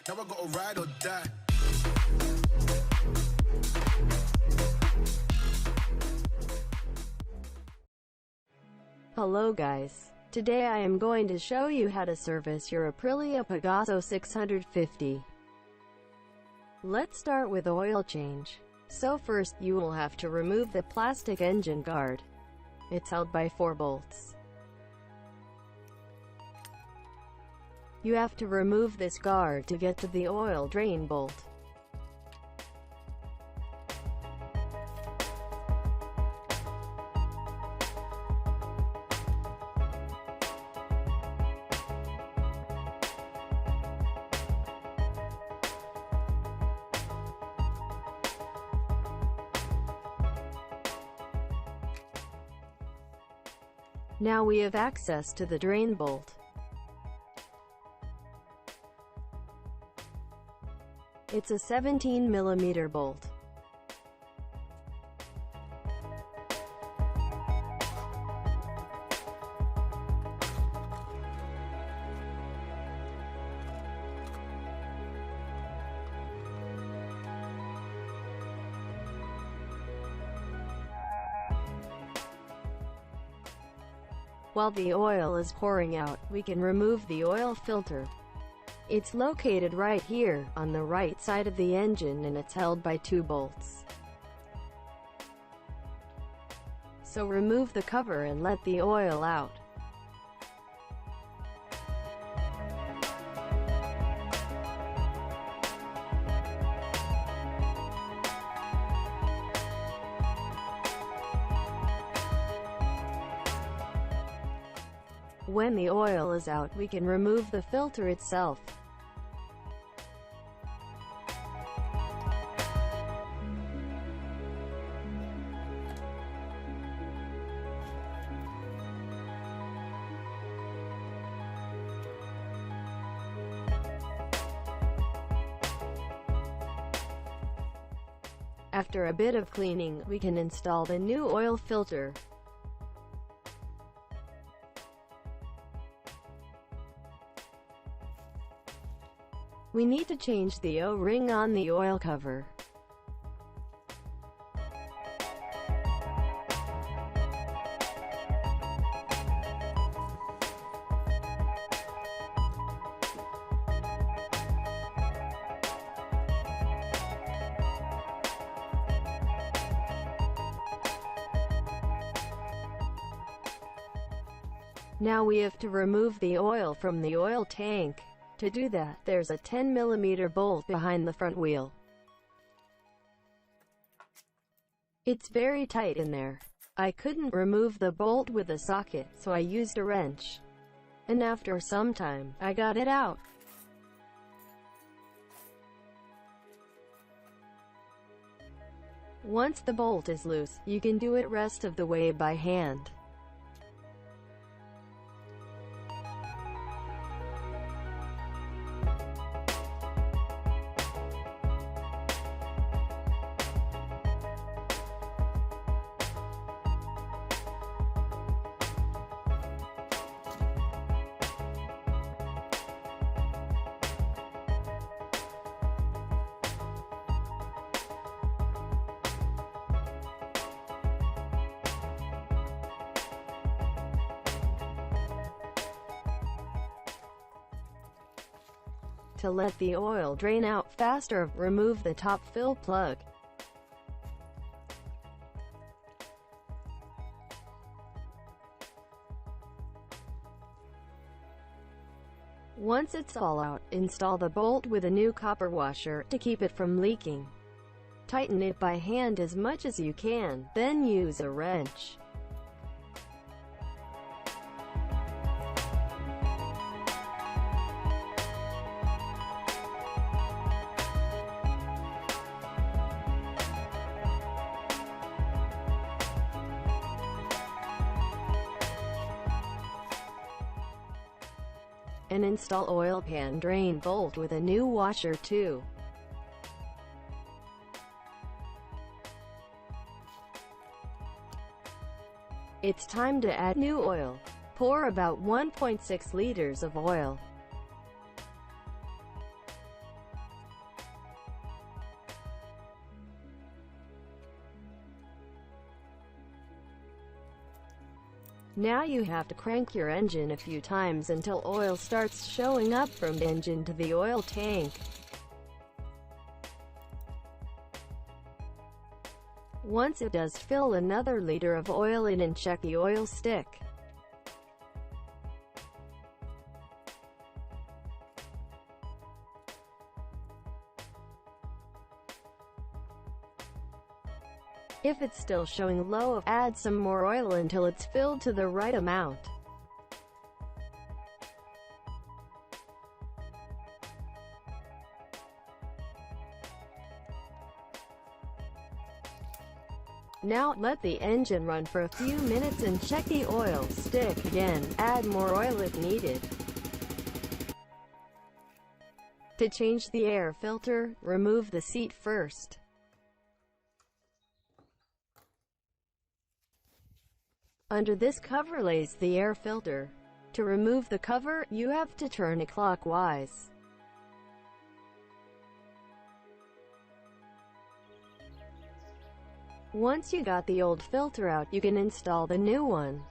Now I gotta ride or die. Hello guys. Today I am going to show you how to service your Aprilia Pegaso 650. Let's start with oil change. So first you will have to remove the plastic engine guard. It's held by 4 bolts. You have to remove this guard to get to the oil drain bolt. Now we have access to the drain bolt. It's a 17mm bolt. While the oil is pouring out, we can remove the oil filter. It's located right here, on the right side of the engine, and it's held by 2 bolts. So remove the cover and let the oil out. When the oil is out, we can remove the filter itself. After a bit of cleaning, we can install the new oil filter. We need to change the O-ring on the oil cover. Now we have to remove the oil from the oil tank. To do that, there's a 10mm bolt behind the front wheel. It's very tight in there. I couldn't remove the bolt with a socket, so I used a wrench. And after some time, I got it out. Once the bolt is loose, you can do it rest of the way by hand. To let the oil drain out faster, remove the top fill plug. Once it's all out, install the bolt with a new copper washer to keep it from leaking. Tighten it by hand as much as you can, then use a wrench. And install oil pan drain bolt with a new washer too. It's time to add new oil. Pour about 1.6 liters of oil. Now you have to crank your engine a few times until oil starts showing up from the engine to the oil tank. Once it does, fill another liter of oil in and check the oil stick. If it's still showing low, add some more oil until it's filled to the right amount. Now, let the engine run for a few minutes and check the oil stick again. Add more oil if needed. To change the air filter, remove the seat first. Under this cover lays the air filter. To remove the cover, you have to turn it clockwise. Once you got the old filter out, you can install the new one.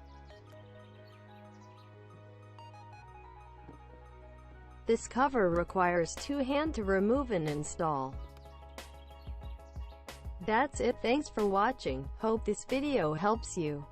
This cover requires 2 hands to remove and install. That's it. Thanks for watching. Hope this video helps you.